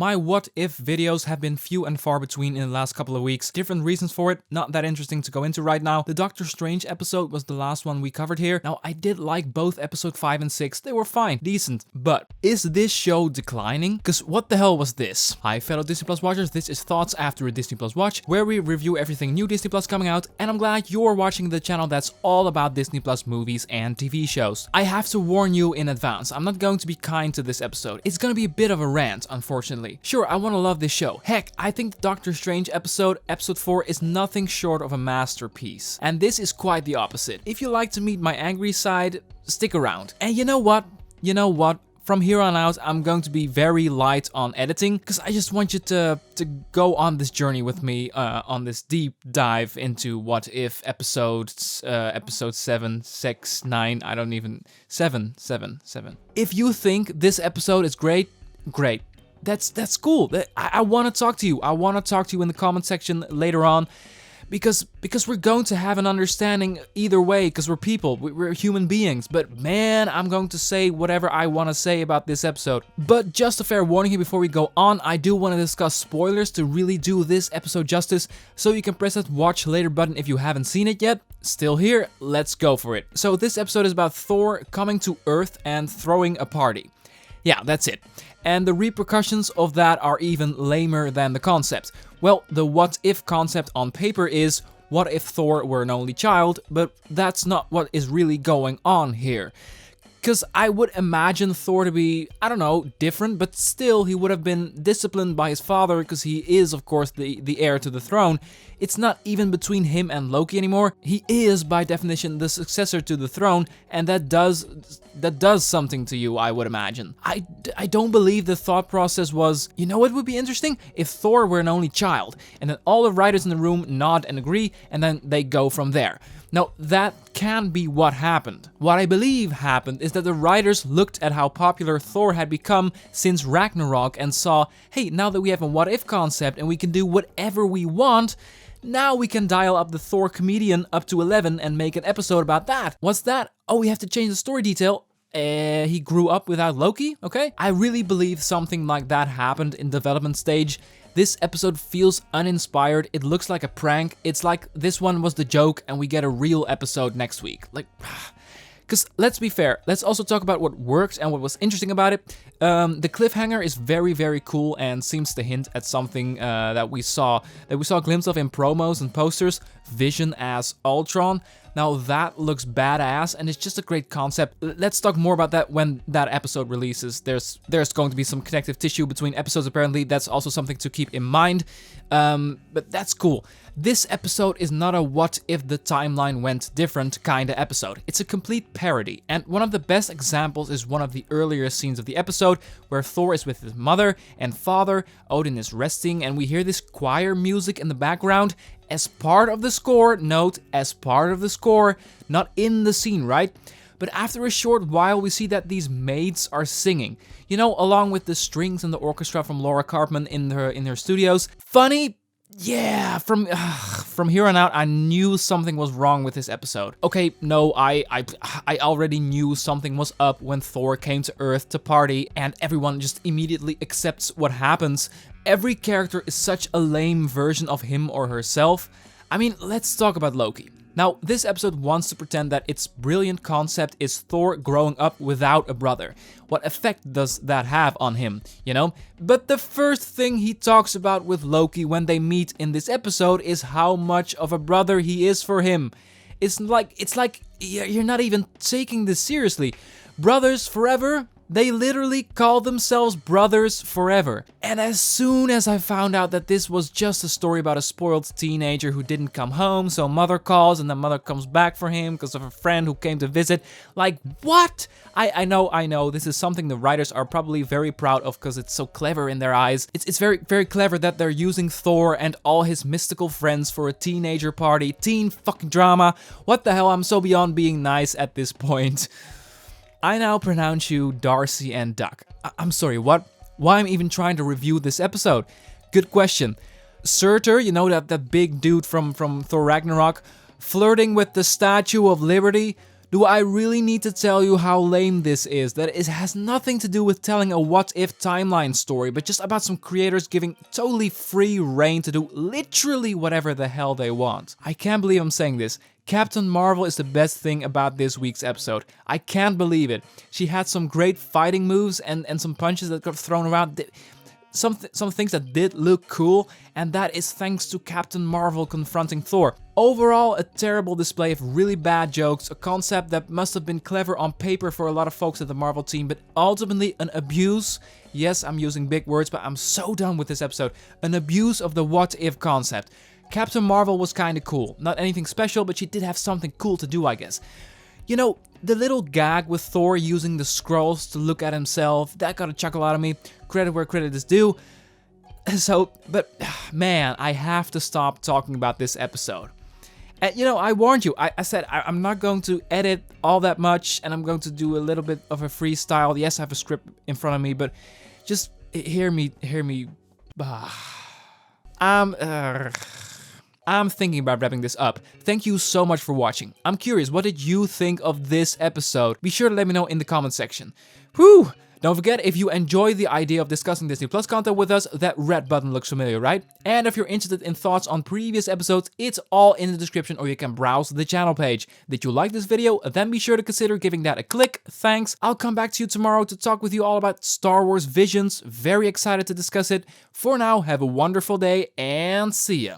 My what if videos have been few and far between in the last couple of weeks. Different reasons for it, not that interesting to go into right now. The Doctor Strange episode was the last one we covered here. Now, I did like both episode 5 and 6. They were fine, decent. But is this show declining? Because what the hell was this? Hi fellow Disney Plus watchers, this is Thoughts After a Disney Plus Watch, where we review everything new Disney Plus coming out, and I'm glad you're watching the channel that's all about Disney Plus movies and TV shows. I have to warn you in advance, I'm not going to be kind to this episode. It's gonna be a bit of a rant, unfortunately. Sure, I wanna love this show. Heck, I think the Doctor Strange episode 4, is nothing short of a masterpiece. And this is quite the opposite. If you like to meet my angry side, stick around. And you know what? From here on out, I'm going to be very light on editing, because I just want you to go on this journey with me, on this deep dive into what if episodes, episode 7, 6, 9, I don't even, 7. If you think this episode is great. That's cool. I want to talk to you. I want to talk to you in the comment section later on. Because we're going to have an understanding either way, because we're people, we're human beings. But man, I'm going to say whatever I want to say about this episode. But just a fair warning here before we go on, I do want to discuss spoilers to really do this episode justice, so you can press that watch later button if you haven't seen it yet. Still here, let's go for it. So this episode is about Thor coming to Earth and throwing a party. Yeah, that's it. And the repercussions of that are even lamer than the concept. Well, the what if concept on paper is, what if Thor were an only child, but that's not what is really going on here. Because I would imagine Thor to be, I don't know, different, but still he would have been disciplined by his father, because he is, of course, the heir to the throne. It's not even between him and Loki anymore. He is, by definition, the successor to the throne, and that does something to you, I would imagine. I don't believe the thought process was, you know what would be interesting? If Thor were an only child, and then all the writers in the room nod and agree, and then they go from there. Now, that can be what happened. What I believe happened is that the writers looked at how popular Thor had become since Ragnarok and saw, hey, now that we have a what-if concept and we can do whatever we want, now we can dial up the Thor comedian up to 11 and make an episode about that. What's that? Oh, we have to change the story detail. He grew up without Loki? Okay. I really believe something like that happened in development stage. This episode feels uninspired, it looks like a prank, it's like this one was the joke and we get a real episode next week. Like, because let's be fair, let's also talk about what worked and what was interesting about it. The cliffhanger is very, very cool and seems to hint at something that we saw a glimpse of in promos and posters, Vision as Ultron. Now that looks badass and it's just a great concept. Let's talk more about that when that episode releases. There's going to be some connective tissue between episodes apparently. That's also something to keep in mind. But that's cool. This episode is not a what if the timeline went different kinda episode. It's a complete parody. And one of the best examples is one of the earlier scenes of the episode where Thor is with his mother and father, Odin is resting, and we hear this choir music in the background as part of the score. Note, as part of the score, not in the scene, right? But after a short while, we see that these maids are singing. You know, along with the strings and the orchestra from Laura Cartman in her studios. Funny? Yeah, from here on out, I knew something was wrong with this episode. Okay, no, I already knew something was up when Thor came to Earth to party and everyone just immediately accepts what happens. Every character is such a lame version of him or herself. I mean, let's talk about Loki. Now, this episode wants to pretend that its brilliant concept is Thor growing up without a brother. What effect does that have on him, you know? But the first thing he talks about with Loki when they meet in this episode is how much of a brother he is for him. It's like you're not even taking this seriously. Brothers forever? They literally call themselves brothers forever. And as soon as I found out that this was just a story about a spoiled teenager who didn't come home, so mother calls and then mother comes back for him because of a friend who came to visit. Like, what? I know, this is something the writers are probably very proud of because it's so clever in their eyes. It's very, very clever that they're using Thor and all his mystical friends for a teenager party. Teen fucking drama. What the hell, I'm so beyond being nice at this point. I now pronounce you Darcy and Duck. I'm sorry, what? Why I'm even trying to review this episode? Good question. Surtur, you know that big dude from Thor Ragnarok, flirting with the Statue of Liberty? Do I really need to tell you how lame this is? That it has nothing to do with telling a what-if timeline story, but just about some creators giving totally free reign to do literally whatever the hell they want. I can't believe I'm saying this. Captain Marvel is the best thing about this week's episode. I can't believe it. She had some great fighting moves and some punches that got thrown around. Some things that did look cool, and that is thanks to Captain Marvel confronting Thor. Overall, a terrible display of really bad jokes, a concept that must have been clever on paper for a lot of folks at the Marvel team, but ultimately an abuse. Yes, I'm using big words, but I'm so done with this episode. An abuse of the what-if concept. Captain Marvel was kinda cool. Not anything special, but she did have something cool to do, I guess. You know, the little gag with Thor using the scrolls to look at himself, that got a chuckle out of me. Credit where credit is due. So, but man, I have to stop talking about this episode. And you know, I warned you. I said I'm not going to edit all that much, and I'm going to do a little bit of a freestyle. Yes, I have a script in front of me, but just hear me. I'm thinking about wrapping this up. Thank you so much for watching. I'm curious, what did you think of this episode? Be sure to let me know in the comment section. Whew! Don't forget, if you enjoy the idea of discussing Disney Plus content with us, that red button looks familiar, right? And if you're interested in thoughts on previous episodes, it's all in the description, or you can browse the channel page. Did you like this video? Then be sure to consider giving that a click. Thanks. I'll come back to you tomorrow to talk with you all about Star Wars Visions. Very excited to discuss it. For now, have a wonderful day and see ya.